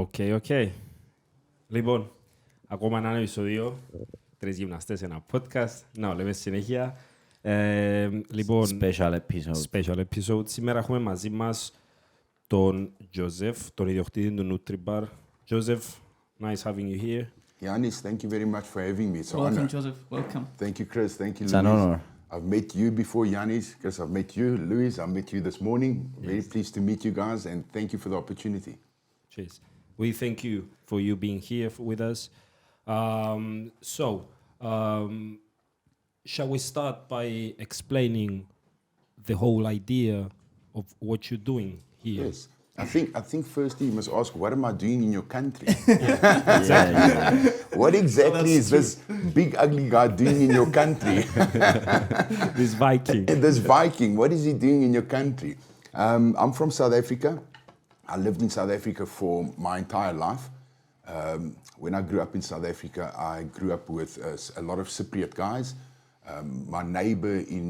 Οκ. Λοιπόν, ακόμα ένα επεισόδιο. 3 γυμναστές σε ένα podcast. Να λέμε συνέχεια. Λοιπόν, special episode. Σήμερα έχουμε μαζί μας τον Joseph, τον ιδιοκτήτη του Nutribar. Joseph, nice having you here. Yanis, thank you very much for having me. It's an Welcome, honor. Joseph. Welcome. Thank you, Chris. Thank you, It's Louis. an honor. I've met you before, Yanis. Chris, I've met you. Louis, I met you this morning. Very pleased to meet you guys, and thank you for the opportunity. Cheers. We thank you for you being here with us. Shall we start by explaining the whole idea of what you're doing here? Yes. I think firstly you must ask, what am I doing in your country? What exactly is this big ugly guy doing in your country? This Viking. This Viking, what is he doing in your country? I'm from South Africa. I lived in South Africa for my entire life. When I grew up in South Africa, I grew up with a lot of Cypriot guys. My neighbor in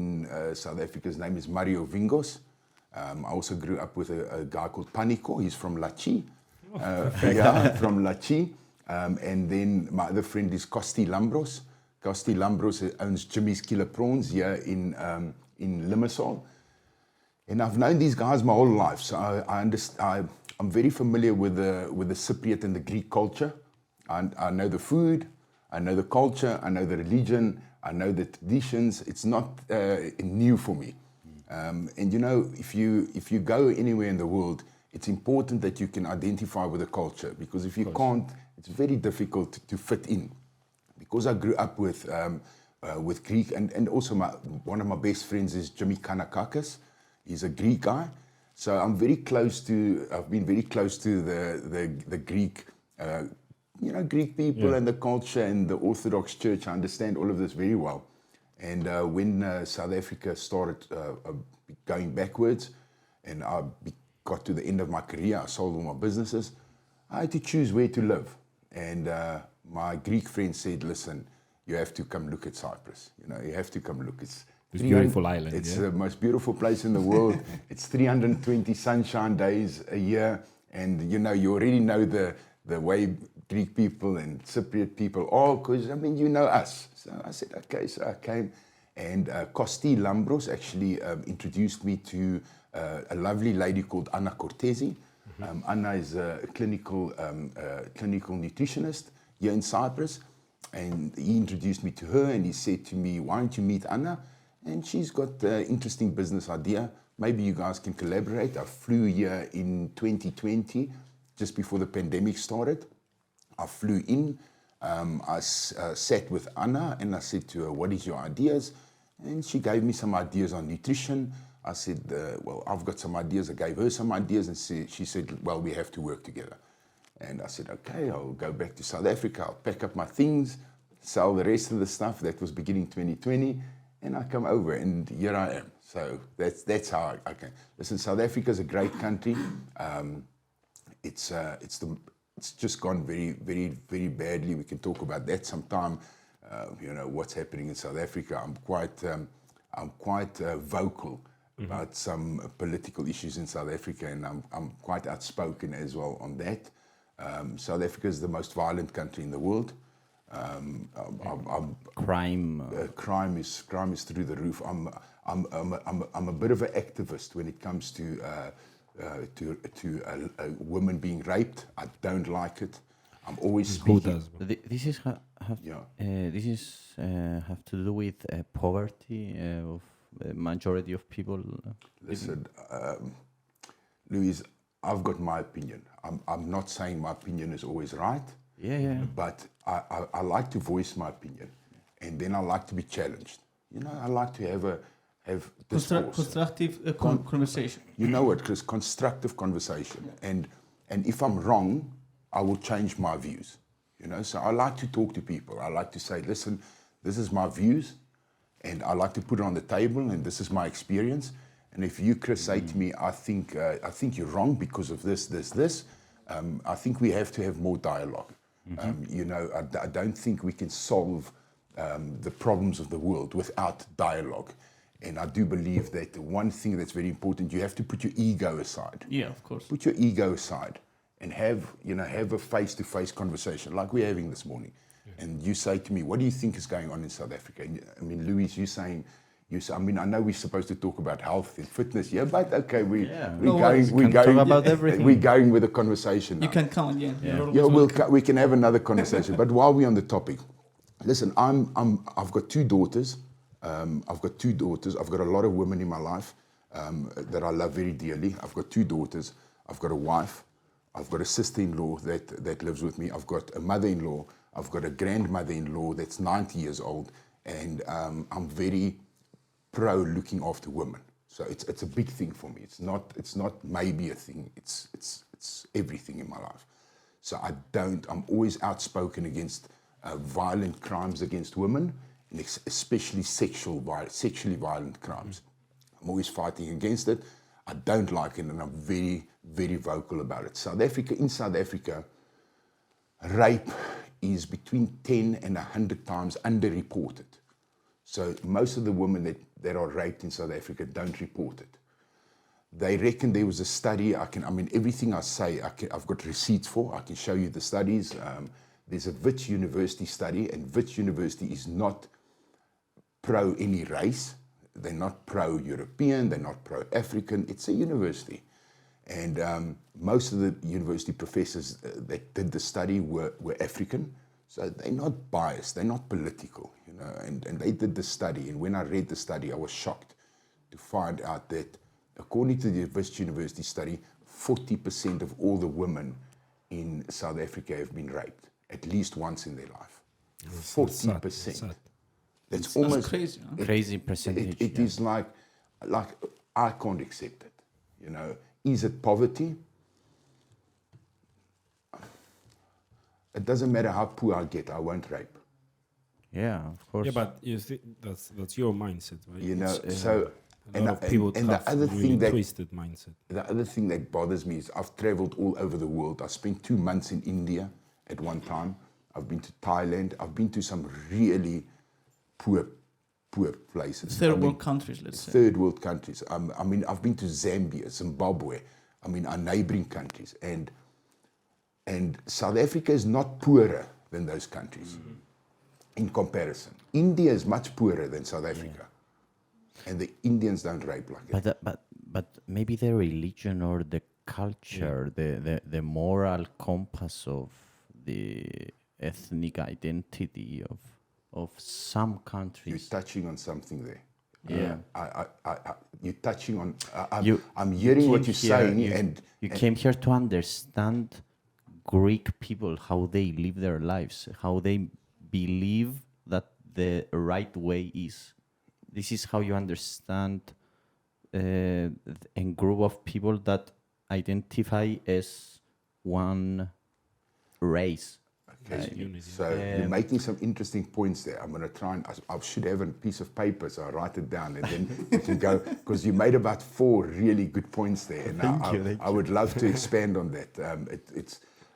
South Africa's name is Mario Vingos. I also grew up with a guy called Panico. He's from Lachi. From Lachi. And then my other friend is Kosti Lambros. Kosti Lambros owns Jimmy's Killer Prawns here in Limassol. And I've known these guys my whole life, so I'm very familiar with the Cypriot and the Greek culture. I know the food, I know the culture, I know the religion, I know the traditions. It's not new for me. And you know, if you go anywhere in the world, it's important that you can identify with the culture, because if you can't, it's very difficult to fit in. Because I grew up with Greek, and also one of my best friends is Jimmy Kanakakis. He's a Greek guy, so I've been very close to the Greek, Greek people and the culture and the Orthodox Church. I understand all of this very well. And when South Africa started going backwards, and I got to the end of my career, I sold all my businesses, I had to choose where to live. And my Greek friend said, listen, you have to come look at Cyprus. You have to come look. It's a beautiful island. It's the most beautiful place in the world. It's 320 sunshine days a year. And, you already know the way Greek people and Cypriot people are, because, you know us. So I said, okay. So I came, and Kosti Lambros actually introduced me to a lovely lady called Anna Cortesi. Anna is a clinical nutritionist here in Cyprus. And he introduced me to her, and he said to me, why don't you meet Anna? And she's got an interesting business idea. Maybe you guys can collaborate. I flew here in 2020, just before the pandemic started. I flew in. I sat with Anna, and I said to her, what is your ideas? And she gave me some ideas on nutrition. I said, I've got some ideas. I gave her some ideas, and she said, well, we have to work together. And I said, okay, I'll go back to South Africa. I'll pack up my things, sell the rest of the stuff. That was beginning 2020. And I come over, and here I am. So that's how I came. Listen, South Africa is a great country. It's just gone very, very, very badly. We can talk about that sometime. What's happening in South Africa. I'm quite vocal about some political issues in South Africa, and I'm quite outspoken as well on that. South Africa is the most violent country in the world. Crime is through the roof. I'm a bit of an activist when it comes to a woman being raped. I don't like it. I'm always speaking. This have to do with poverty of the majority of people. Listen, Louis, I've got my opinion. I'm not saying my opinion is always right. Yeah. But I like to voice my opinion, and then I like to be challenged. I like to have discourse. Constructive conversation. You know what, Chris? Constructive conversation. And if I'm wrong, I will change my views. So I like to talk to people. I like to say, listen, this is my views, and I like to put it on the table, and this is my experience. And if you, Chris, say to me, I think you're wrong because of this, I think we have to have more dialogue. I don't think we can solve the problems of the world without dialogue. And I do believe that one thing that's very important, you have to put your ego aside. Yeah, of course. Put your ego aside and have a face-to-face conversation like we're having this morning. And you say to me, what do you think is going on in South Africa? I mean, Louis, I mean, I know we're supposed to talk about health and fitness here, but okay, we're going with a conversation now. You can come again. We can have another conversation. But while we're on the topic, listen, I've got two daughters. I've got a lot of women in my life that I love very dearly. I've got two daughters. I've got a wife. I've got a sister-in-law that lives with me. I've got a mother-in-law. I've got a grandmother-in-law that's 90 years old. And I'm very pro looking after women. So it's a big thing for me. It's not maybe a thing. It's everything in my life. So I'm always outspoken against violent crimes against women, and especially sexually violent crimes. I'm always fighting against it. I don't like it, and I'm very, very vocal about it. In South Africa, rape is between 10 and 100 times underreported. So most of the women that are raped in South Africa don't report it. They reckon there was a study, everything I say, I've got receipts for, I can show you the studies. There's a Wits University study, and Wits University is not pro any race. They're not pro-European, they're not pro-African. It's a university. And most of the university professors that did the study were African. So they're not biased, they're not political, and they did the study. And when I read the study, I was shocked to find out that according to the Wits University study, 40% of all the women in South Africa have been raped at least once in their life. 40%. That's almost crazy. Huh? Crazy percentage. It is like I can't accept it. Is it poverty? It doesn't matter how poor I get, I won't rape. Yeah, of course. Yeah, but you see, that's your mindset, right? So a lot of people have a really twisted mindset. The other thing that bothers me is I've traveled all over the world. I spent 2 months in India at one time. I've been to Thailand. I've been to some really poor places. Third world countries, let's say. Third world countries. I've been to Zambia, Zimbabwe. Our neighboring countries. And South Africa is not poorer than those countries in comparison. India is much poorer than South Africa. And the Indians don't rape like that. But maybe the religion or the culture, the moral compass of the ethnic identity of some countries. You're touching on something there. Yeah. You're touching on... I'm hearing what you're saying. You came here to understand Greek people, how they live their lives, how they believe that the right way is. This is how you understand a group of people that identify as one race. Okay, so you're making some interesting points there. I'm going to try and... I should have a piece of paper, so I write it down, and then we can go... Because you made about 4 really good points there. And I would love to expand on that.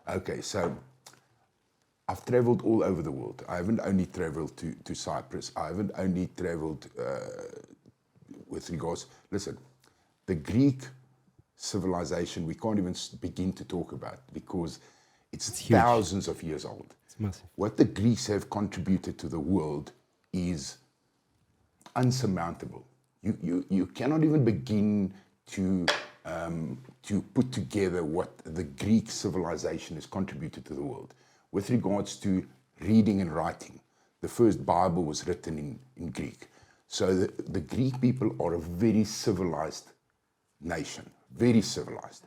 Okay, so I've traveled all over the world. I haven't only traveled to Cyprus. I haven't only traveled with regards... Listen, the Greek civilization, we can't even begin to talk about because it's thousands of years old. It's massive. What the Greeks have contributed to the world is unsurmountable. You cannot even begin to put together what the Greek civilization has contributed to the world. With regards to reading and writing, the first Bible was written in Greek. So the Greek people are a very civilized nation, very civilized.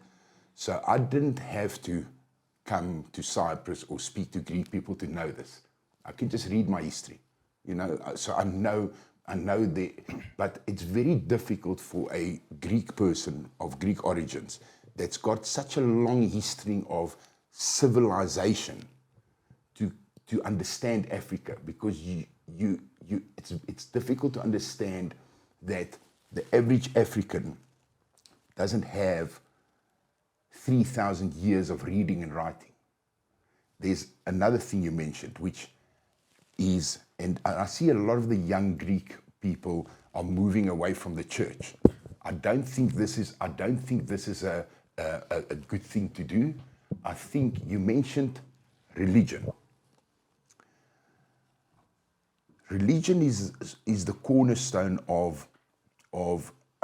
So I didn't have to come to Cyprus or speak to Greek people to know this. I can just read my history, so I know but it's very difficult for a Greek person of Greek origins that's got such a long history of civilization to understand Africa, because it's difficult to understand that the average African doesn't have 3,000 years of reading and writing. There's another thing you mentioned, which is, and I see a lot of the young Greek people are moving away from the church. I don't think this is a good thing to do. I think you mentioned religion. Religion is the cornerstone of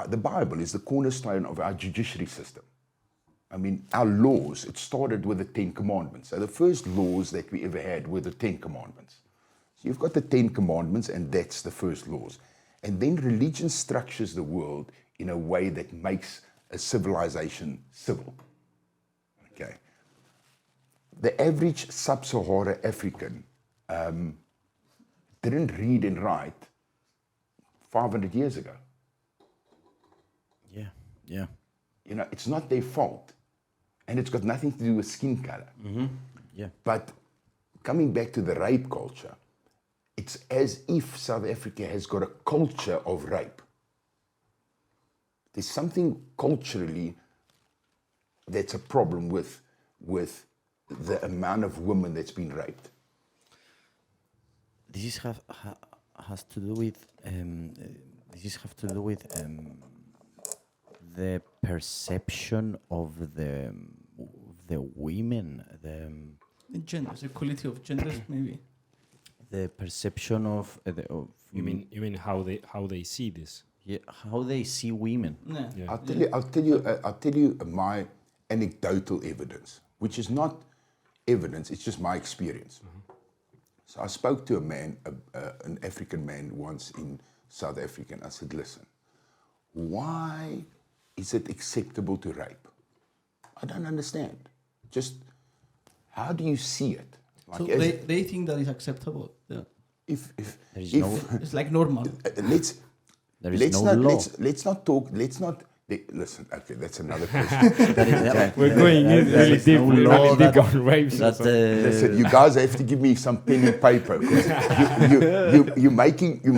the Bible is the cornerstone of our judiciary system. I mean, our laws, it started with the 10 Commandments. So the first laws that we ever had were the 10 Commandments. So you've got the 10 Commandments, and that's the first laws. And then religion structures the world in a way that makes a civilization civil. Okay. The average sub-Sahara African didn't read and write 500 years ago. Yeah. You know, it's not their fault. And it's got nothing to do with skin color. Mm-hmm. Yeah. But coming back to the rape culture, it's as if South Africa has got a culture of rape. There's something culturally that's a problem with the amount of women that's been raped. This has to do with the perception of the women, The genders, equality of genders, maybe. the perception of You mean how they see this? yeah, how they see women. Yeah. Yeah. I'll tell you my anecdotal evidence, which is not evidence, it's just my experience. So I spoke to a man, an African man once in South Africa, and I said, listen, why is it acceptable to rape? I don't understand. Just how do you see it? Like So they think that is acceptable. Yeah. if It's like normal. let's There is let's no not law. let's not talk. Listen. Okay, that's another question. We're going in really deep. no We're law really deep that- on rapes. That, Listen, you guys have to give me some pen and paper. 'Cause you're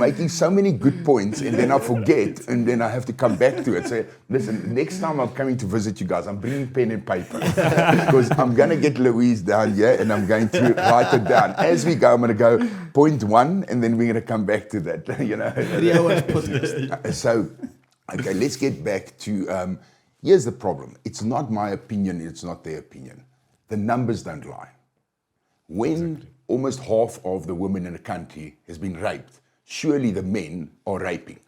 making so many good points, and then I forget, and then I have to come back to it. So listen, next time I'm coming to visit you guys, I'm bringing pen and paper because I'm gonna get Louise down here, and I'm going to write it down as we go. I'm gonna go point 1, and then we're gonna come back to that. You know. 3 hours podcast. So, okay, let's get back to, here's the problem. It's not my opinion, it's not their opinion. The numbers don't lie. When almost half of the women in the country has been raped, surely the men are raping.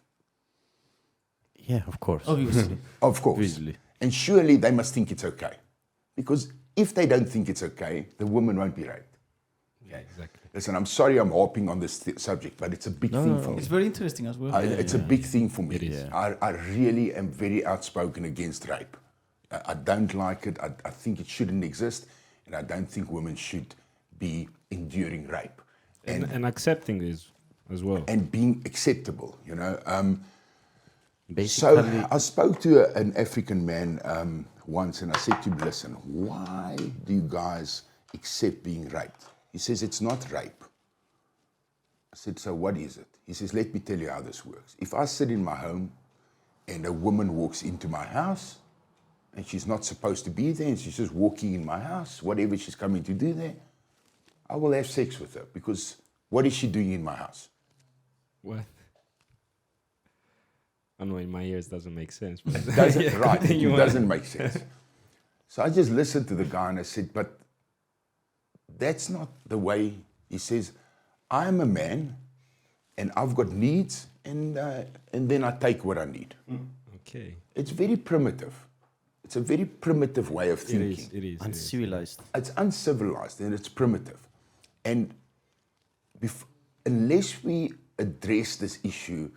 yeah, of course. Obviously. Of course. Obviously. And surely they must think it's okay. Because if they don't think it's okay, the woman won't be raped. Yeah, exactly. Listen, I'm sorry I'm harping on this subject, but it's a big thing for me. It's very interesting as well. It's a big thing for me. It is. I really am very outspoken against rape. I don't like it. I think it shouldn't exist, and I don't think women should be enduring rape And accepting this as well. and being acceptable. You know. Basically, So I spoke to an African man once, and I said to him, "Listen, why do you guys accept being raped?" He says, "It's not rape." I said, "So what is it?" He says, "Let me tell you how this works. If I sit in my home and a woman walks into my house and she's not supposed to be there and she's just walking in my house, whatever she's coming to do there, I will have sex with her because what is she doing in my house?" What? I know in my ears doesn't make sense. But Doesn't, right, it continue on. doesn't make sense. So I just listened to the guy and I said, "But that's not the way." He says, "I'm a man and I've got needs and then I take what I need." Okay. It's very primitive. It's a very primitive way of thinking. It is. uncivilized. It's uncivilized and it's primitive. And unless we address this issue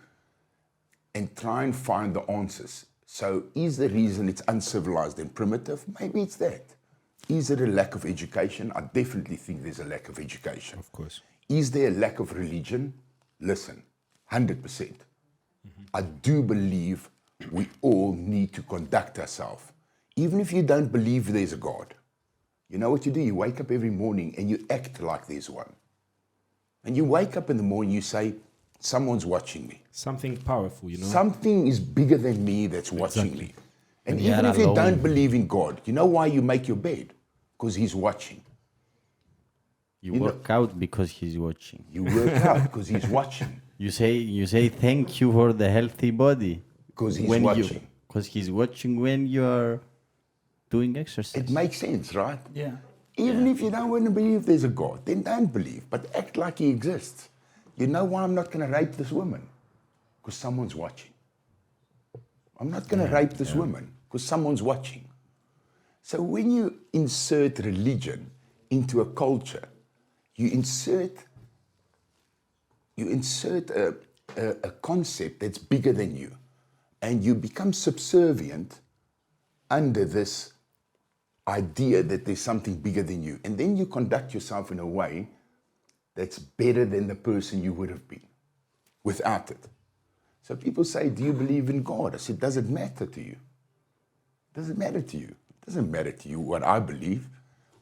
and try and find the answers. So is the reason it's uncivilized and primitive? Maybe it's that. Is it a lack of education? I definitely think there's a lack of education. Of course. Is there a lack of religion? Listen, 100%. I do believe we all need to conduct ourselves. Even if you don't believe there's a God. You know what you do? You wake up every morning and you act like there's one. And you wake up in the morning, you say, someone's watching me. Something powerful, you know. Something is bigger than me that's watching me. And And even you're if you alone. don't believe in God, you know why you make your bed? Because He's watching. You You know- work out because he's watching. You work out because He's watching. You say thank you for the healthy body. 'Cause he's when watching. Because he's watching when you are doing exercise. It makes sense, right? Yeah. Even if you don't want to believe there's a God, then don't believe, but act like he exists. You know why I'm not going to rape this woman? Because someone's watching. I'm not going to rape this woman because someone's watching. So when you insert religion into a culture, you insert a concept that's bigger than you, and you become subservient under this idea that there's something bigger than you. And then you conduct yourself in a way that's better than the person you would have been without it. So people say, do you believe in God? I said, does it matter to you? Does it matter to you? It doesn't matter to you what I believe,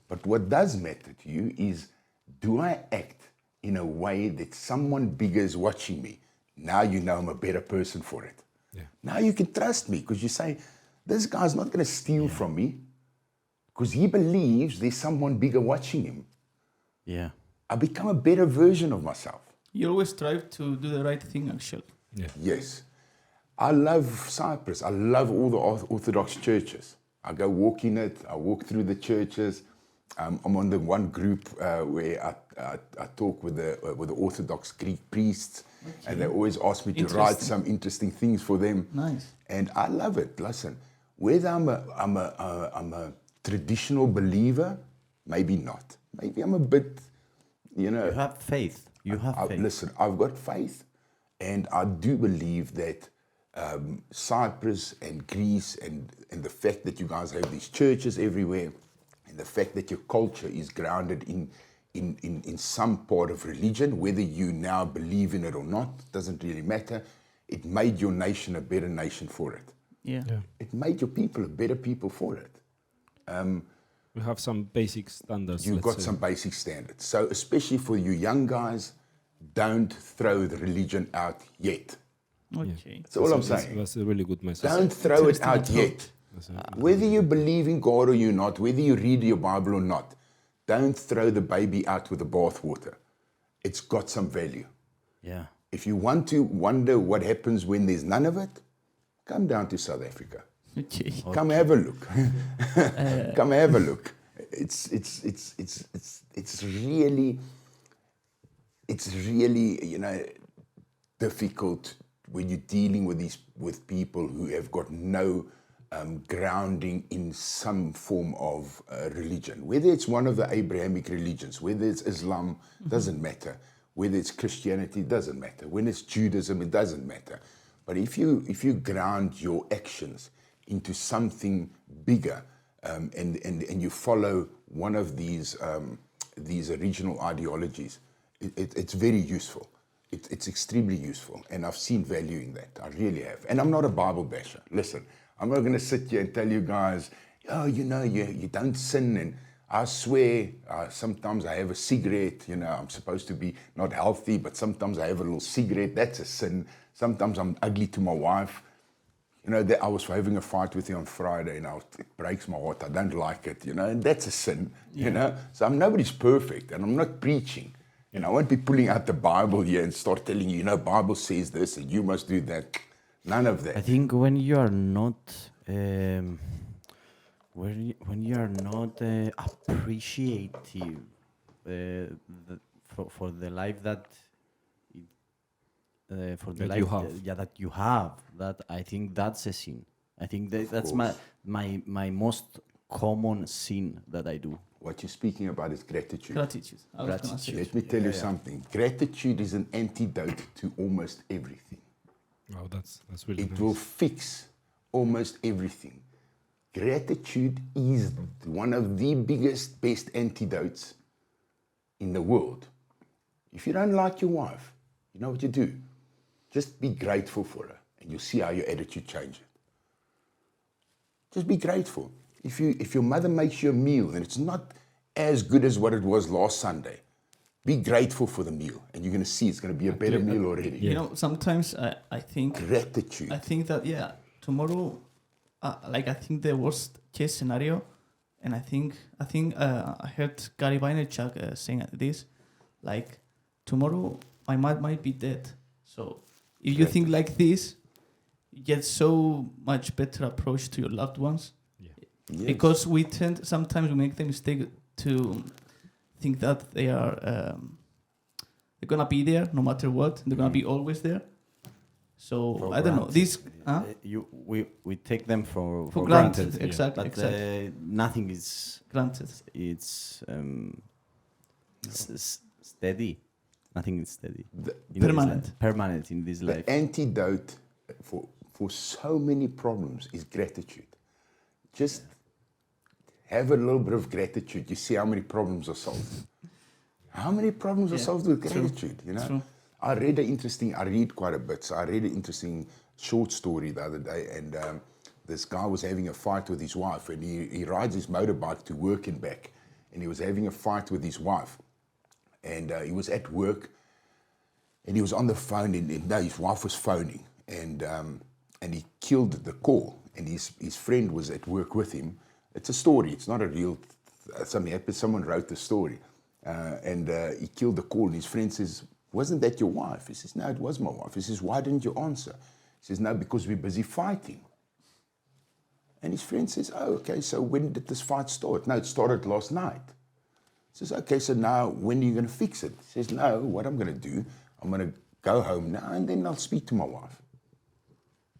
but what does matter to you is, do I act in a way that someone bigger is watching me? Now you know I'm a better person for it. Yeah. Now you can trust me because you say, this guy's not going to steal from me because he believes there's someone bigger watching him. Yeah. I become a better version of myself. You always strive to do the right thing, actually. Yeah. Yes. I love Cyprus. I love all the Orthodox churches. I go walk in it. I walk through the churches. I'm on the one group where I talk with the Orthodox Greek priests, and they always ask me to write some interesting things for them. Nice. And I love it. Listen, whether I'm a traditional believer, maybe not. Maybe I'm a bit, You have faith. You have faith. Listen, I've got faith, and I do believe that Cyprus and Greece and the fact that you guys have these churches everywhere, and the fact that your culture is grounded in some part of religion, whether you now believe in it or not, doesn't really matter. It made your nation a better nation for it. Yeah. It made your people a better people for it. We have some basic standards. You've got let's say. some basic standards. So especially for you young guys, don't throw the religion out yet. Okay. That's all I'm saying. That's a really good message. Don't throw it Interesting out thought. yet. Whether you believe in God or you're not, whether you read your Bible or not, don't throw the baby out with the bathwater. It's got some value. Yeah. If you want to wonder what happens when there's none of it, come down to South Africa. Okay. Come have a look. Come have a look. It's really, difficult when you're dealing with people who have got no grounding in some form of religion. Whether it's one of the Abrahamic religions, whether it's Islam, doesn't matter. Whether it's Christianity, doesn't matter. When it's Judaism, it doesn't matter. But if you ground your actions into something bigger, and you follow one of these original ideologies, it's very useful. It's extremely useful, and I've seen value in that. I really have. And I'm not a Bible basher. Listen, I'm not going to sit here and tell you guys, you don't sin. And I swear, sometimes I have a cigarette. I'm supposed to be not healthy, but sometimes I have a little cigarette. That's a sin. Sometimes I'm ugly to my wife. I was having a fight with you on Friday, and it breaks my heart. I don't like it, and that's a sin, So nobody's perfect, and I'm not preaching. I won't be pulling out the Bible here and start telling you, Bible says this, and you must do that. None of that. I think when you are not appreciative for the life that you have. that you have, that I think that's a sin. I think that's my most common sin that I do. What you're speaking about is gratitude. Gratitude. I was gonna say. Let me tell you something. Gratitude is an antidote to almost everything. Wow, that's really It nice. will fix almost everything. Gratitude is one of the best antidotes in the world. If you don't like your wife, you know what you do? Just be grateful for her, and you'll see how your attitude changes. Just be grateful. If your mother makes you a meal and it's not as good as what it was last Sunday, be grateful for the meal, and you're going to see it's going to be a better meal already. Sometimes I think Gratitude. I think that tomorrow, I think the worst case scenario, and I think I heard Gary Vaynerchuk saying this, like, tomorrow my mom might be dead. So if you think like this, you get so much better approach to your loved ones. Yes. Because sometimes we make the mistake to think that they are they're gonna be there no matter what. They're gonna be always there. So For I don't know. granted. We take them for granted. yeah. Exactly. but exactly. nothing is Granted. it's steady. Nothing is steady. In Permanent. this life. Permanent in this The life. antidote for so many problems is gratitude. Just have a little bit of gratitude. You see how many problems are solved. How many problems are Yeah, solved with true, gratitude? You know, true. I read quite a bit. So I read an interesting short story the other day, and this guy was having a fight with his wife, and he rides his motorbike to work and back, and he was having a fight with his wife, and he was at work, and he was on the phone, and no, his wife was phoning, and he killed the call, and his friend was at work with him. It's a story. It's not a real something happened. Someone wrote the story, and he killed the call, and his friend says, "Wasn't that your wife?" He says, "No, it was my wife." He says, "Why didn't you answer?" He says, "No, because we're busy fighting." And his friend says, "Oh, okay, so when did this fight start?" "No, it started last night." He says, "Okay, so now when are you going to fix it?" He says, "No, what I'm going to do, I'm going to go home now and then I'll speak to my wife."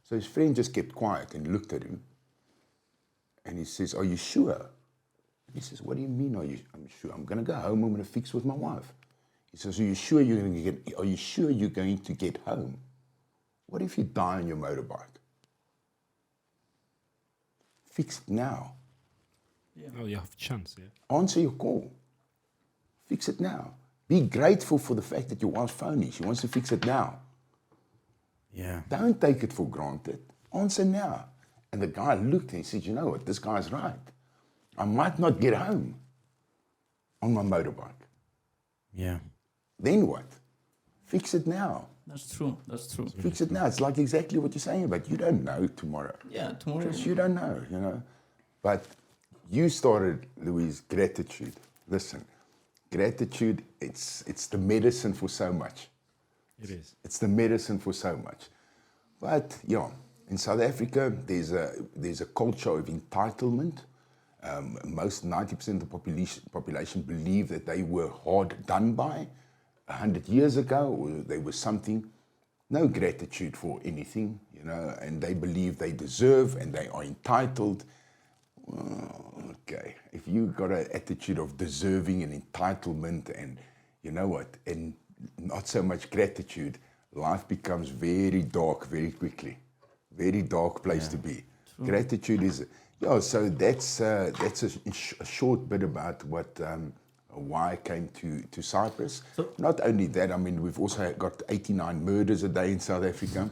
So his friend just kept quiet and looked at him. And he says, "Are you sure?" And he says, "What do you mean, I'm sure? I'm going to go home, I'm going to fix with my wife." He says, "Are you sure you're going to get home? What if you die on your motorbike? Fix it now. Oh, you have a chance, yeah. Answer your call. Fix it now. Be grateful for the fact that your wife's phony. She wants to fix it now. Yeah. Don't take it for granted. Answer now." And the guy looked and he said, "You know what? This guy's right. I might not get home on my motorbike. Yeah. Then what? Fix it now. That's true. That's true. Fix it now." It's like exactly what you're saying about you don't know tomorrow. Yeah, tomorrow. Just you don't know, you know. But you started, Louise, gratitude. Listen, gratitude, it's the medicine for so much. It is. It's the medicine for so much. But yeah, in South Africa, there's a culture of entitlement. Most 90% of the population believe that they were hard done by 100 years ago, or they were something. No gratitude for anything, you know, and they believe they deserve and they are entitled. Okay, if you got an attitude of deserving and entitlement, and you know what, and not so much gratitude, life becomes very dark very quickly. Very dark place to be. True. Gratitude is, yeah. So that's a short bit about why I came to Cyprus. So, not only that, I mean, we've also got 89 murders a day in South Africa.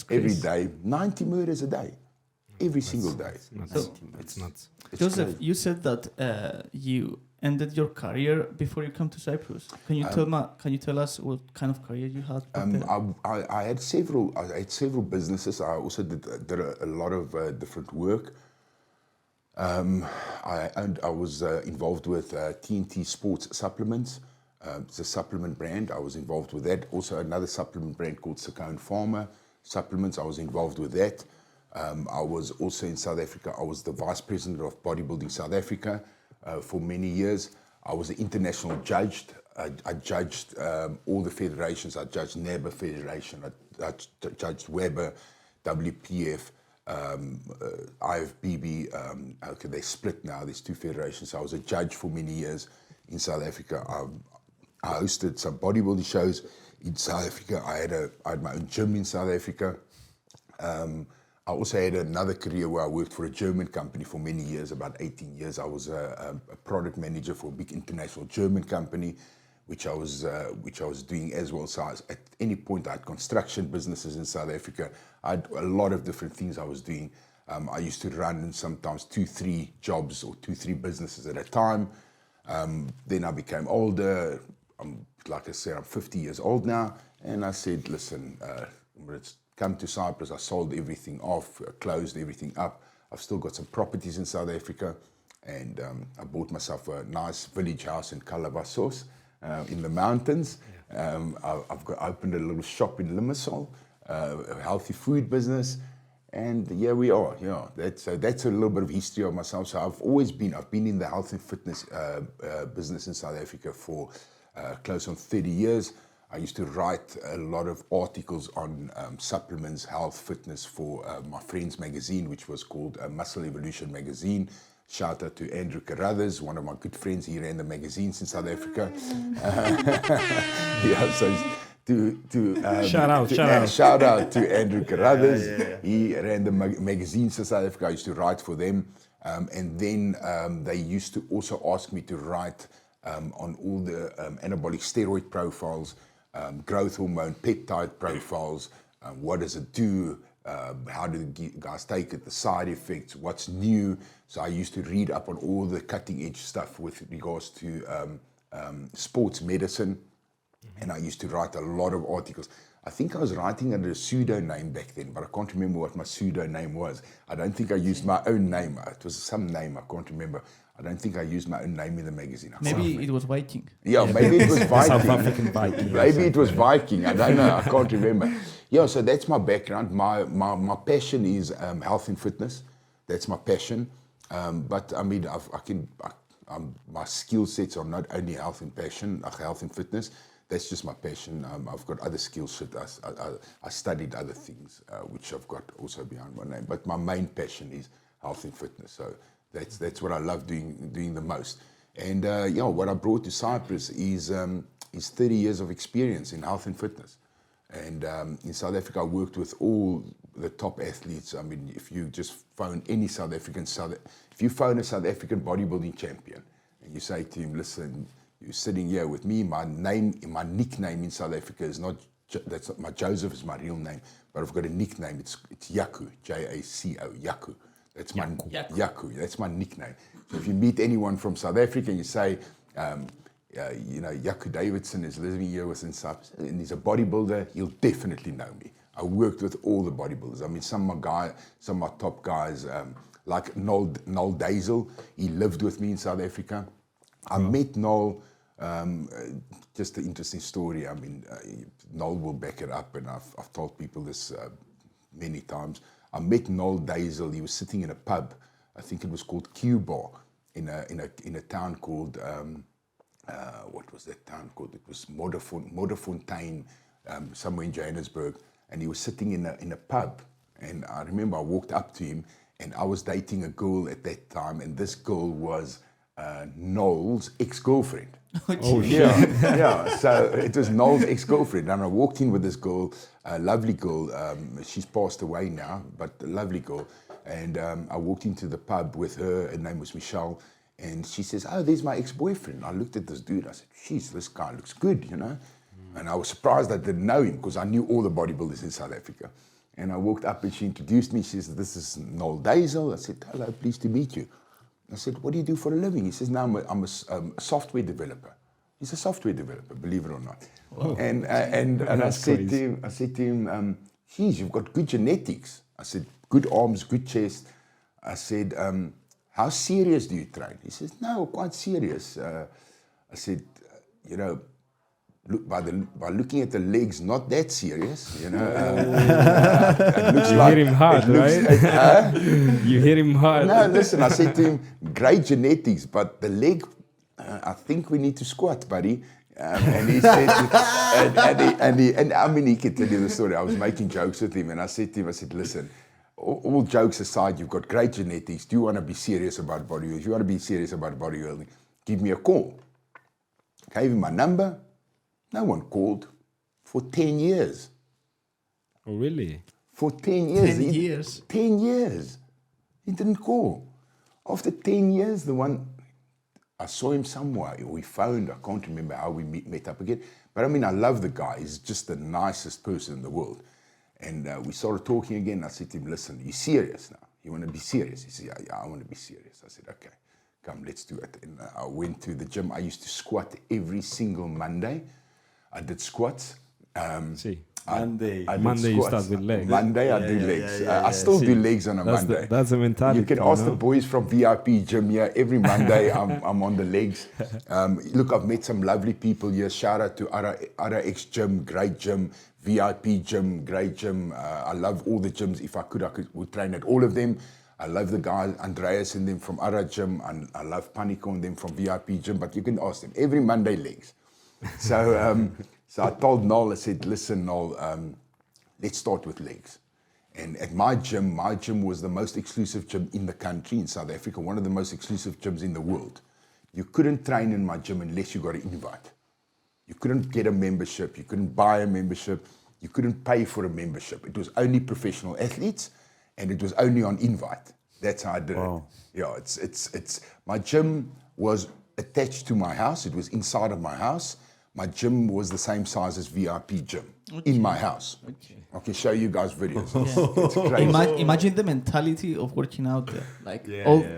Every day, 90 murders a day. Every single day. It's nuts. Joseph, you said that you ended your career before you come to Cyprus. Can you tell us what kind of career you had? I had several businesses. I also did a lot of different work. I was involved with TNT Sports Supplements. It's a supplement brand. I was involved with that. Also another supplement brand called Sakone Pharma Supplements. I was involved with that. I was also in South Africa. I was the vice president of Bodybuilding South Africa for many years. I was an international judge. I judged all the federations. I judged NABA Federation. I judged Weber, WPF, IFBB. Okay, they split now. There's two federations. So I was a judge for many years in South Africa. I hosted some bodybuilding shows in South Africa. I had my own gym in South Africa. I also had another career where I worked for a German company for many years, about 18 years. I was a product manager for a big international German company, which I was doing as well. So at any point, I had construction businesses in South Africa. I had a lot of different things I was doing. I used to run sometimes 2-3 jobs or 2-3 businesses at a time. Then I became older. Like I said, I'm 50 years old now. And I said, listen, let's come to Cyprus. I sold everything off, closed everything up. I've still got some properties in South Africa. And I bought myself a nice village house in Calabasas in the mountains. I've opened a little shop in Limassol, a healthy food business. And here we are. Yeah, that's a little bit of history of myself. So I've been in the health and fitness business in South Africa for close on 30 years. I used to write a lot of articles on supplements, health, fitness for my friend's magazine, which was called Muscle Evolution Magazine. Shout out to Andrew Carruthers, one of my good friends. He ran the magazines in South Africa. Yeah, so shout out to Andrew Carruthers. Yeah. He ran the magazines in South Africa. I used to write for them. And then they used to also ask me to write on all the anabolic steroid profiles, growth hormone, peptide profiles, what does it do, how do the guys take it, the side effects, what's new. So I used to read up on all the cutting edge stuff with regards to sports medicine, and I used to write a lot of articles. I think I was writing under a pseudonym back then, but I can't remember what my pseudonym was. I don't think I used my own name. It was some name, I can't remember. I don't think I used my own name in the magazine. Maybe it was Viking. Yeah, maybe it was Viking. South African Viking. Maybe it was Viking. I don't know. I can't remember. Yeah, so that's my background. My passion is health and fitness. That's my passion. But I mean, my skill sets are not only health and fitness. That's just my passion. I've got other skill sets. I studied other things, which I've got also behind my name. But my main passion is health and fitness. So that's what I love doing the most. And what I brought to Cyprus is 30 years of experience in health and fitness. And in South Africa, I worked with all the top athletes. I mean, if you just phone any if you phone a South African bodybuilding champion and you say to him, listen, you're sitting here with me, my nickname in South Africa is not my Joseph is my real name, but I've got a nickname. It's Yaku, Jaco, Yaku. That's my Yaku. That's my nickname. So if you meet anyone from South Africa and you say, Yaku Davidson is living here within Cyprus, and he's a bodybuilder, he'll definitely know me. I worked with all the bodybuilders. I mean, some of my top guys, like Noel Dazel, he lived with me in South Africa. I met Noel, just an interesting story. I mean, Noel will back it up, and I've told people this many times. I met Noel Dazel. He was sitting in a pub. I think it was called Q Bar in a town called what was that town called? It was Modderfontein, somewhere in Johannesburg. And he was sitting in a pub. And I remember I walked up to him, and I was dating a girl at that time, and this girl was Noel's ex-girlfriend. Oh, yeah. So it was Noel's ex-girlfriend, and I walked in with this girl, a lovely girl. She's passed away now, but a lovely girl. And I walked into the pub with her. Her name was Michelle, and she says, "Oh, there's my ex-boyfriend." I looked at this dude. I said, "Jeez, this guy looks good, you know." And I was surprised I didn't know him because I knew all the bodybuilders in South Africa. And I walked up and she introduced me. She said, "This is Noel Dazel." I said, "Hello, pleased to meet you." I said, "What do you do for a living?" He says, "No, I'm a software developer." He's a software developer, believe it or not. Wow. And I said to him, "Geez, you've got good genetics." I said, "Good arms, good chest." I said, "How serious do you train?" He says, "No, quite serious." I said, look, by looking at the legs, not that serious, you know. It looks you hit him hard, right? You hit him hard. No, listen, I said to him, "Great genetics, but the leg, I think we need to squat, buddy." And he said, and I mean, he can tell you the story. I was making jokes with him, and I said to him, "Listen, all jokes aside, you've got great genetics. Do you want to be serious about bodybuilding? If you want to be serious about bodybuilding, give me a call." Gave him my number. No one called for 10 years. Oh, really? For 10 years. 10 years? 10 years. He didn't call. After 10 years, I saw him somewhere. We phoned. I can't remember how we met up again. But I mean, I love the guy. He's just the nicest person in the world. And we started talking again. I said to him, "Listen, you serious now? You want to be serious?" He said, yeah, I want to be serious. I said, "Okay, come, let's do it." And I went to the gym. I used to squat every single Monday. I did squats. Monday. I did Monday you squats. start with legs. Monday I do legs. I still do legs on a That's Monday. that's a mentality. You can ask the boys from VIP gym here. Every Monday I'm on the legs. Look, I've met some lovely people here. Shout out to RX Gym, great gym. VIP gym, great gym. I love all the gyms. If I would train at all of them. I love the guys, Andreas and them from Ara Gym, and I love Panico and them from VIP Gym, but you can ask them. Every Monday, legs. So I told Noel, I said, listen, Noel, let's start with legs. And at my gym was the most exclusive gym in the country, in South Africa, one of the most exclusive gyms in the world. You couldn't train in my gym unless you got an invite. You couldn't get a membership, you couldn't buy a membership, you couldn't pay for a membership. It was only professional athletes, and it was only on invite. That's how I did it. Yeah, it's my gym was attached to my house. It was inside of my house. My gym was the same size as VIP gym in my house. I can show you guys videos. It's crazy. Imagine the mentality of working out there. Like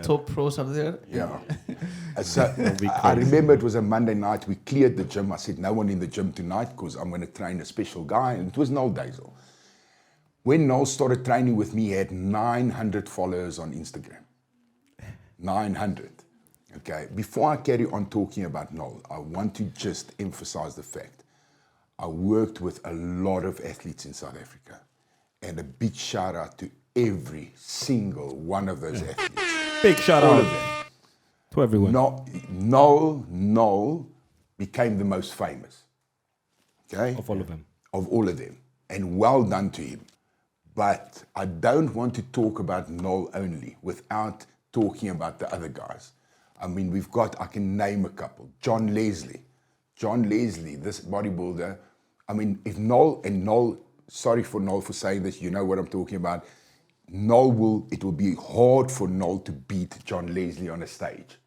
top pros are there. Yeah. So I remember it was a Monday night. We cleared the gym. I said, no one in the gym tonight because I'm going to train a special guy. And it was Noel Dazel. When Noel started training with me, he had 900 followers on Instagram. 900. Okay. Before I carry on talking about Noel, I want to just emphasize the fact I worked with a lot of athletes in South Africa, and a big shout out to every single one of those athletes. Big shout All out of them. to everyone. Noel became the most famous. Okay? Of all of them. Of all of them. And well done to him. But I don't want to talk about Noel only without talking about the other guys. I mean, I can name a couple. John Leslie, this bodybuilder. I mean, if Noel, sorry for Noel for saying this, you know what I'm talking about. It will be hard for Noel to beat John Leslie on a stage.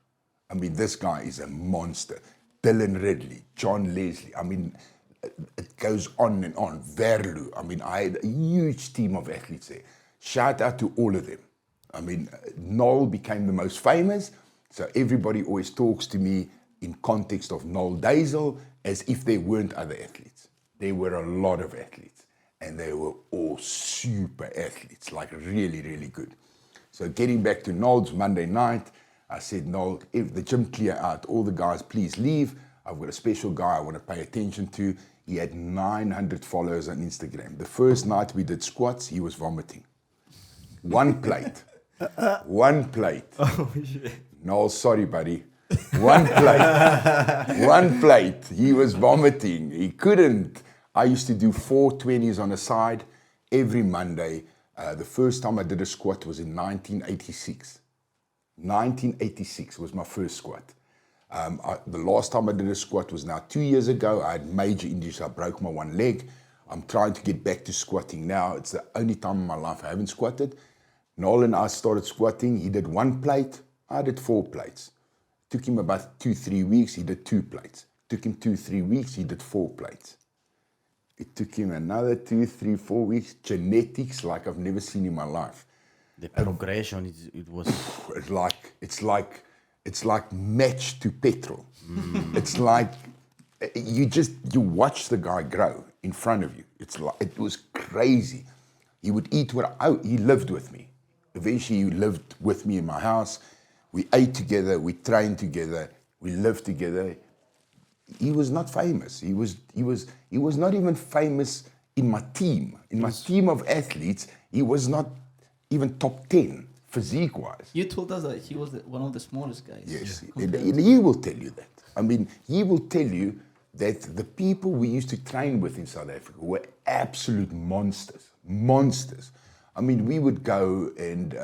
I mean, this guy is a monster. Dylan Ridley, John Leslie. I mean, it goes on and on. Verlu. I mean, I had a huge team of athletes there. Shout out to all of them. I mean, Noel became the most famous, so everybody always talks to me in context of Noel Dazel as if there weren't other athletes. There were a lot of athletes, and they were all super athletes, like really, really good. So getting back to Noel's Monday night, I said, Noel, if the gym clear out, all the guys please leave. I've got a special guy I want to pay attention to. He had 900 followers on Instagram. The first night we did squats, he was vomiting. One plate. One plate. Oh, shit. No, sorry, buddy. One plate. One plate. He was vomiting. He couldn't. I used to do 4 20s on the side every Monday. The first time I did a squat was in 1986. 1986 was my first squat. The last time I did a squat was now 2 years ago. I had major injuries. I broke my one leg. I'm trying to get back to squatting now. It's the only time in my life I haven't squatted. Noel and I started squatting. He did 1 plate. I did 4 plates. It took him about 2-3 weeks. He did 2 plates. It took him 2-3 weeks. He did 4 plates. It took him another 2-3-4 weeks. Genetics like I've never seen in my life. The progression, it was... It's like matched to petrol. It's like you watch the guy grow in front of you. It was crazy. He would eat he lived with me. Eventually he lived with me in my house. We ate together, we trained together, we lived together. He was not famous. He was not even famous in my team. In my team of athletes, he was not even top 10. Physique-wise. You told us that he was one of the smallest guys. Yes, and he will tell you that. I mean, he will tell you that the people we used to train with in South Africa were absolute monsters. Monsters. I mean, we would go and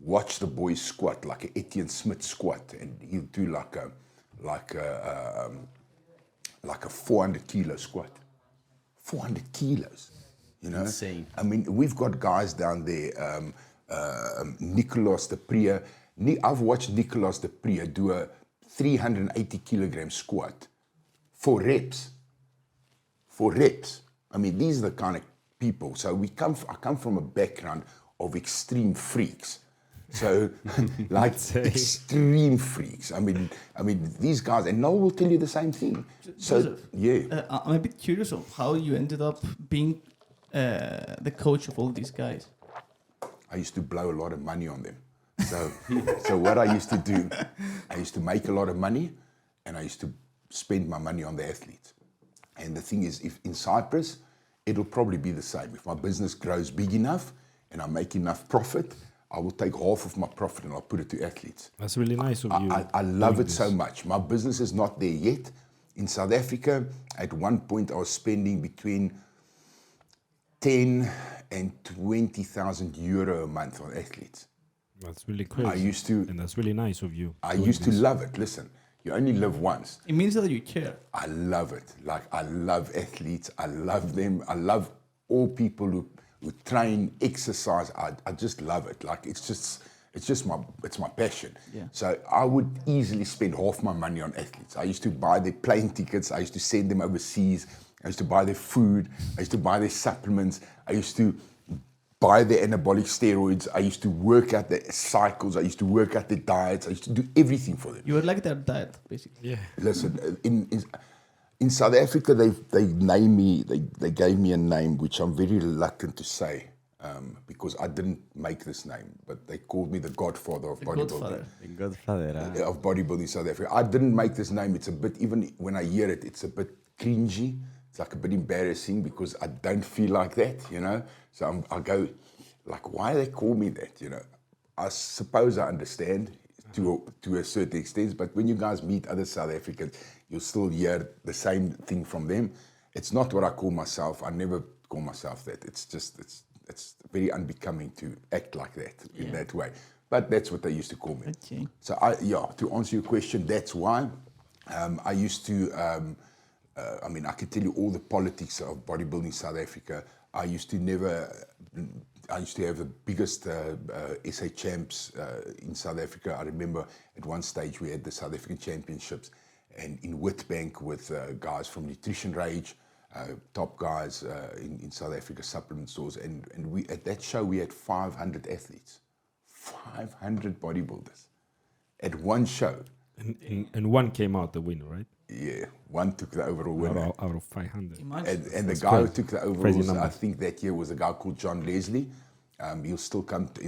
watch the boys squat, like an Etienne Smith squat, and he'll do like a 400 kilo squat. 400 kilos, you know? Insane. I mean, we've got guys down there, Nicolas de Priya. I've watched Nicolas de Priya do a 380 kilogram squat 4 reps. 4 reps. I mean, these are the kind of people. So I come from a background of extreme freaks. So, like extreme freaks. I mean, these guys, and Noel will tell you the same thing. So, Joseph, yeah. I'm a bit curious of how you ended up being the coach of all these guys. I used to blow a lot of money on them. So what I used to do, I used to make a lot of money, and I used to spend my money on the athletes. And the thing is, if in Cyprus, it'll probably be the same. If my business grows big enough and I make enough profit, I will take half of my profit and I'll put it to athletes. That's really nice of you. I love it so much. My business is not there yet. In South Africa, at one point, I was spending between 10 and 20,000 euro a month on athletes. That's really crazy. I used to, and that's really nice of you. I used to love it. Listen, you only live once. It means that you care. I love it. Like, I love athletes. I love them. I love all people who train, exercise. I just love it. Like, it's my passion. Yeah. So I would easily spend half my money on athletes. I used to buy their plane tickets. I used to send them overseas. I used to buy their food. I used to buy their supplements. I used to buy the anabolic steroids. I used to work out the cycles. I used to work out the diets. I used to do everything for them. You were like their diet, basically. Yeah. Listen, in South Africa, they named me. They gave me a name which I'm very reluctant to say because I didn't make this name, but they called me the Godfather of bodybuilding. The Godfather. Of bodybuilding in South Africa. I didn't make this name. It's a bit, even when I hear it, it's a bit cringy. It's like a bit embarrassing because I don't feel like that, you know. So I go, like, why they call me that, you know? I suppose I understand to a certain extent, but when you guys meet other South Africans, you'll still hear the same thing from them. It's not what I call myself. I never call myself that. It's just, it's very unbecoming to act like that in that way. But that's what they used to call me. Okay. So to answer your question, that's why I used to. I can tell you all the politics of bodybuilding in South Africa. I used to have the biggest SA champs in South Africa. I remember at one stage we had the South African Championships, and in Witbank with guys from Nutrition Rage, top guys in South Africa, supplement stores, and we at that show we had 500 athletes, 500 bodybuilders at one show. And one came out the winner, right? Yeah, one took the overall winner. Out of 500. And the guy who took the overalls, I think that year, was a guy called John Leslie. He'll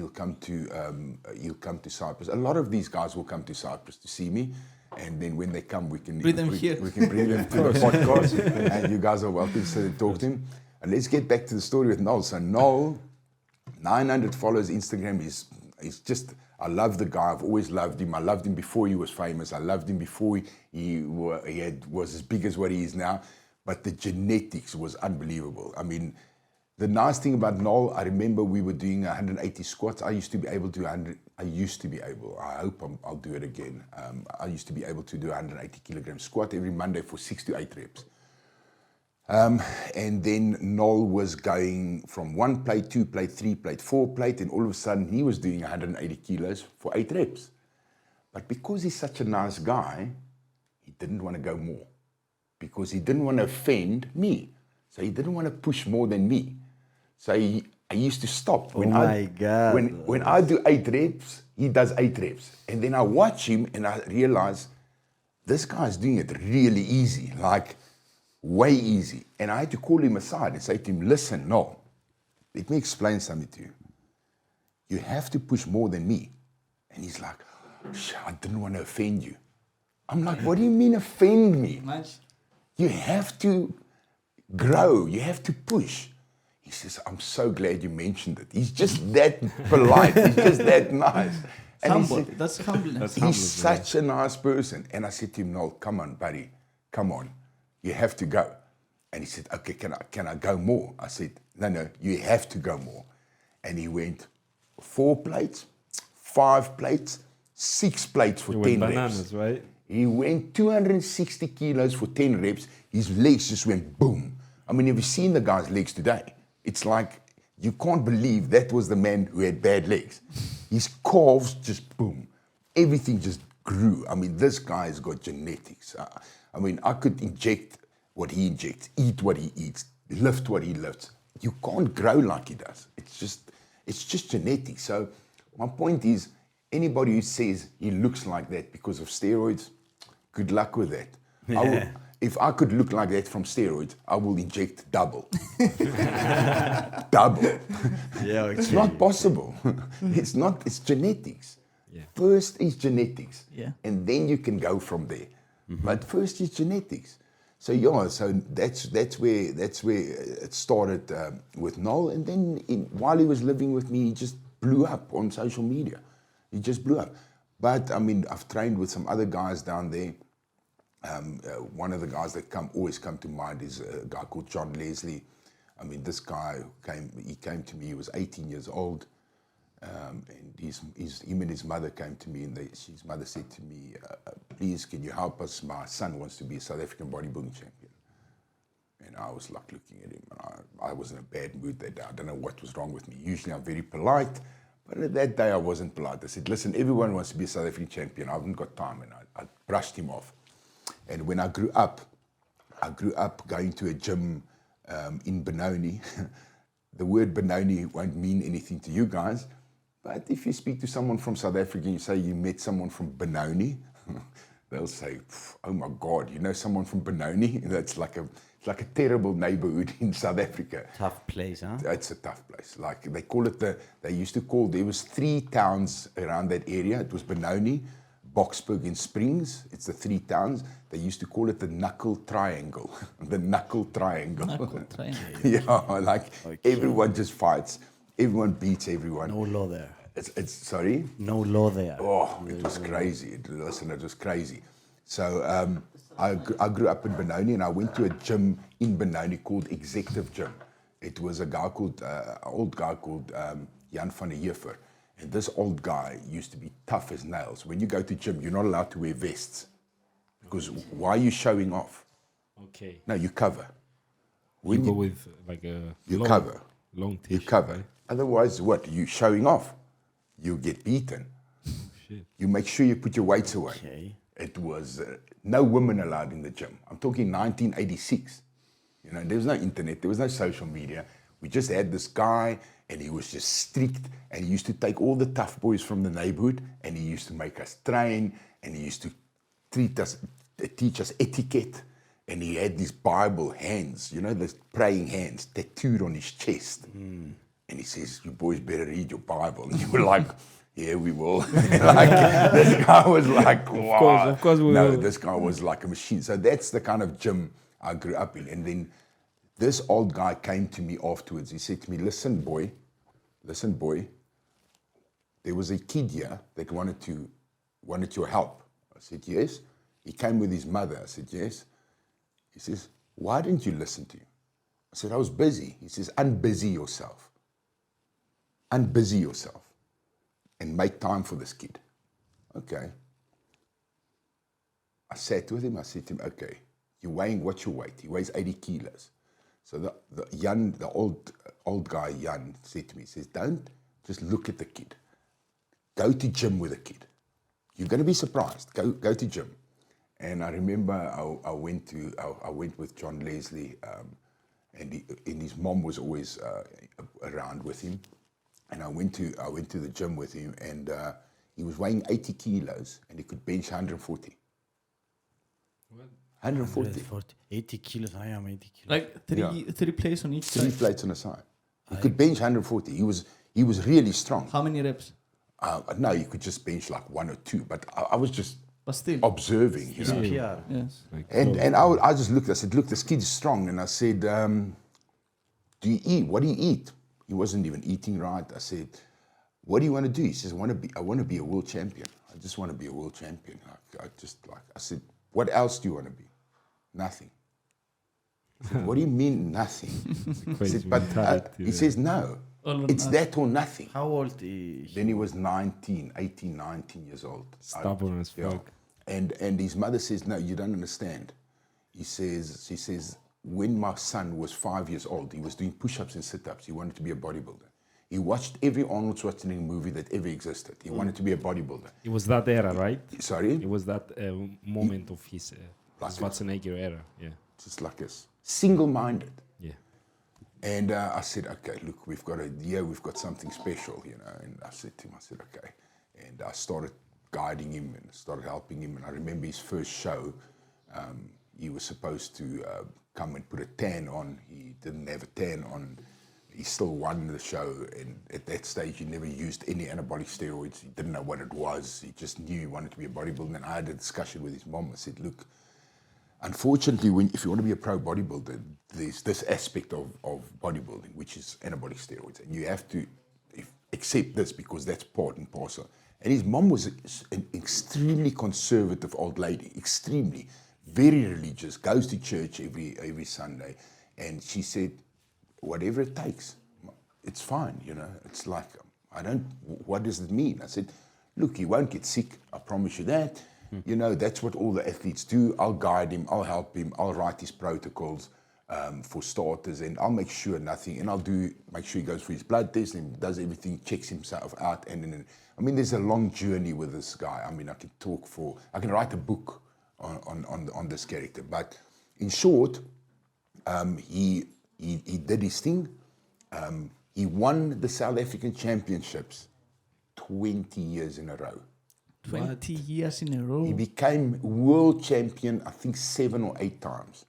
come to Cyprus. A lot of these guys will come to Cyprus to see me, and then when they come, we can bring them to the podcast, and you guys are welcome to sit and talk to him. And let's get back to the story with Noel. So Noel, 900 followers Instagram, is just. I love the guy. I've always loved him. I loved him before he was famous. I loved him before he was as big as what he is now. But the genetics was unbelievable. I mean, the nice thing about Noel, I remember we were doing 180 squats. I used to be able to 100. I used to be able. I hope I'll do it again. I used to be able to do 180 kilogram squat every Monday for 6 to 8 reps. And then Noel was going from 1 plate, 2 plate, 3 plate, 4 plate, and all of a sudden he was doing 180 kilos for 8 reps. But because he's such a nice guy, he didn't want to go more because he didn't want to offend me. So he didn't want to push more than me. So I used to stop. When I do 8 reps, he does 8 reps. And then I watch him and I realize this guy's doing it really easy, like way easy. And I had to call him aside and say to him, listen, no, let me explain something to you. You have to push more than me. And he's like, I didn't want to offend you. I'm like, what do you mean offend me? You have to grow. You have to push. He says, I'm so glad you mentioned it. He's just that polite. He's just that nice. And humble. That's humbleness. He's such a nice person. And I said to him, no, come on, buddy. Come on. You have to go. And he said, okay, can I go more? I said, no, you have to go more. And he went 4 plates, 5 plates, 6 plates for 10 reps. Right? He went 260 kilos for 10 reps. His legs just went boom. I mean, have you seen the guy's legs today? It's like, you can't believe that was the man who had bad legs. His calves just boom. Everything just grew. I mean, this guy's got genetics. I mean, I could inject what he injects, eat what he eats, lift what he lifts. You can't grow like he does. It's just genetics. So My point is, anybody who says he looks like that because of steroids, good luck with that. If I could look like that from steroids, I will inject double. Double. Yeah, It's not possible. It's genetics. Yeah. First is genetics. Yeah. And then you can go from there. But first is genetics. So that's where it started with Noel. And then while he was living with me, he just blew up on social media. He just blew up. But I mean, I've trained with some other guys down there. One of the guys that always come to mind is a guy called John Leslie. I mean, this guy came to me. He was 18 years old, and him and his mother came to me, and his mother said to me, "Please, can you help us? My son wants to be a South African bodybuilding champion." And I was like looking at him, and I was in a bad mood that day. I don't know what was wrong with me. Usually I'm very polite, but that day I wasn't polite. I said, "Listen, everyone wants to be a South African champion. I haven't got time," and I brushed him off. And when I grew up going to a gym in Benoni. The word Benoni won't mean anything to you guys, but if you speak to someone from South Africa and you say you met someone from Benoni, they'll say, "Oh my God, you know someone from Benoni?" It's like a terrible neighborhood in South Africa. Tough place, huh? It's a tough place. Like there was 3 towns around that area. It was Benoni, Boksburg and Springs. It's the 3 towns. They used to call it the Knuckle Triangle. The Knuckle Triangle. Knuckle triangle. Yeah, everyone just fights. Everyone beats everyone. No law there. It's sorry? No law there. Oh, it was crazy. It was crazy. So I grew up in Benoni, and I went to a gym in Benoni called Executive Gym. It was an old guy called Jan van der Heever. And this old guy used to be tough as nails. When you go to gym, you're not allowed to wear vests. Because why are you showing off? Okay. No, you cover. You go with like a long t-shirt. You cover. Right? Otherwise, what? You showing off. You get beaten. Shit. You make sure you put your weights away. Okay. It was no women allowed in the gym. I'm talking 1986. You know, there was no internet. There was no social media. We just had this guy, and he was just strict, and he used to take all the tough boys from the neighborhood, and he used to make us train, and he used to teach us etiquette, and he had these Bible hands, you know, those praying hands tattooed on his chest. And he says, "You boys better read your Bible." And you were like, "Yeah, we will." This guy was like, wow. Of course we will. No, this guy was like a machine. So that's the kind of gym I grew up in. And then this old guy came to me afterwards. He said to me, listen, boy, there was a kid here that wanted your help. I said, yes. He came with his mother. I said, yes. He says, why didn't you listen to him? I said, I was busy. He says, unbusy yourself. Unbusy yourself and make time for this kid. Okay. I sat with him. I said to him, okay, you're weighing, what's your weight? He weighs 80 kilos. So the old guy, Jan, said to me, he says, don't just look at the kid. Go to gym with the kid. You're going to be surprised. Go to gym. And I remember I went with John Leslie, and his mom was always around with him. And I went to the gym with him, and he was weighing 80 kilos, and he could bench 140. What? 140. 80 kilos, I am 80 kilos. Like three plates on each Three side. plates on the side. He could bench 140. He was really strong. How many reps? No, you could just bench like 1 or 2, but I was just But still. observing, you know. PR. Yes. Like, And I just looked. I said, "Look, this kid's strong." And I said, "Do you eat? What do you eat?" He wasn't even eating right. I said, "What do you want to do?" He says, "I want to be a world champion. I just want to be a world champion." I said, "What else do you want to be?" "Nothing." I said, "What do you mean nothing?" I crazy said, "But mentality, he says, "No, All or it's nothing. that or nothing." How old is he? Then he was 18, 19 years old. Stubborn as Yeah. fuck. And his mother says, "No, you don't understand." She says, when my son was 5 years old, he was doing push-ups and sit-ups. He wanted to be a bodybuilder. He watched every Arnold Schwarzenegger movie that ever existed. He wanted to be a bodybuilder. It was that era, right? Sorry? It was that moment of his Like Schwarzenegger era. Yeah. Just like this. Single-minded. Yeah. And I said, okay, look, we've got something special, you know. And I said to him, okay. And I started guiding him and started helping him. And I remember his first show, he was supposed to come and put a tan on. He didn't have a tan on. He still won the show. And at that stage, he never used any anabolic steroids. He didn't know what it was. He just knew he wanted to be a bodybuilder. And I had a discussion with his mom. I said, look, unfortunately, if you want to be a pro bodybuilder, there's this aspect of bodybuilding, which is anabolic steroids. And you have to accept this because that's part and parcel. And his mom was an extremely conservative old lady, extremely, very religious, goes to church every Sunday. And she said, whatever it takes, it's fine, you know. It's like, what does it mean? I said, look, he won't get sick, I promise you that. You know, that's what all the athletes do. I'll guide him, I'll help him, I'll write his protocols for starters, and I'll make sure nothing, and I'll make sure he goes for his blood test and does everything, checks himself out. And I mean, there's a long journey with this guy. I mean, I can write a book on this character. But in short, he did his thing. He won the South African Championships 20 years in a row. 20 years in a row. He became world champion, I think 7 or 8 times.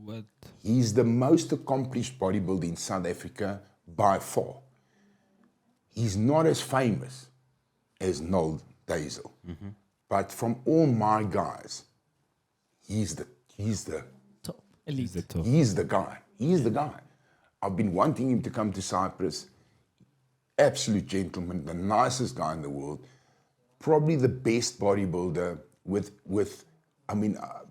What? He's the most accomplished bodybuilder in South Africa by far. He's not as famous as Noel Dazel, but from all my guys, he's the Top. Elite. He's the top. He's the guy. He's the guy. I've been wanting him to come to Cyprus. Absolute gentleman, the nicest guy in the world. Probably the best bodybuilder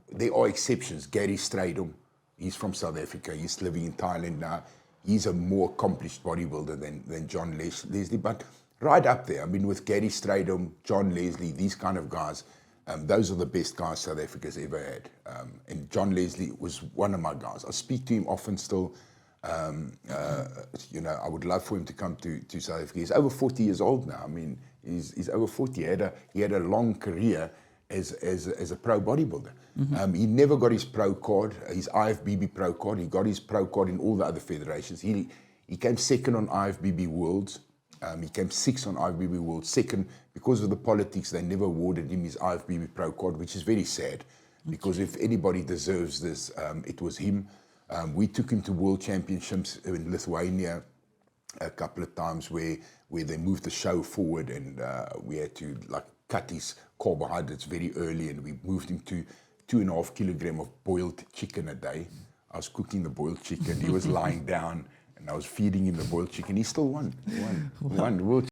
there are exceptions. Gary Stradom, he's from South Africa. He's living in Thailand now. He's a more accomplished bodybuilder than John Leslie. But right up there, I mean, with Gary Stradom, John Leslie, these kind of guys, those are the best guys South Africa's ever had. And John Leslie was one of my guys. I speak to him often still. You know, I would love for him to come to South Africa. He's over 40 years old now. I mean, he's over 40. He had a long career as a pro bodybuilder. He never got his pro card, his IFBB pro card. He got his pro card in all the other federations. He came second on IFBB Worlds. He came 6th on IFBB Worlds. Second, because of the politics, they never awarded him his IFBB pro card, which is very sad. Because if anybody deserves this, it was him. We took him to World Championships in Lithuania a couple of times where they moved the show forward, and we had to cut his carbohydrates very early, and we moved him to 2.5 kilograms of boiled chicken a day. I was cooking the boiled chicken. He was lying down, and I was feeding him the boiled chicken. He still won. He won. World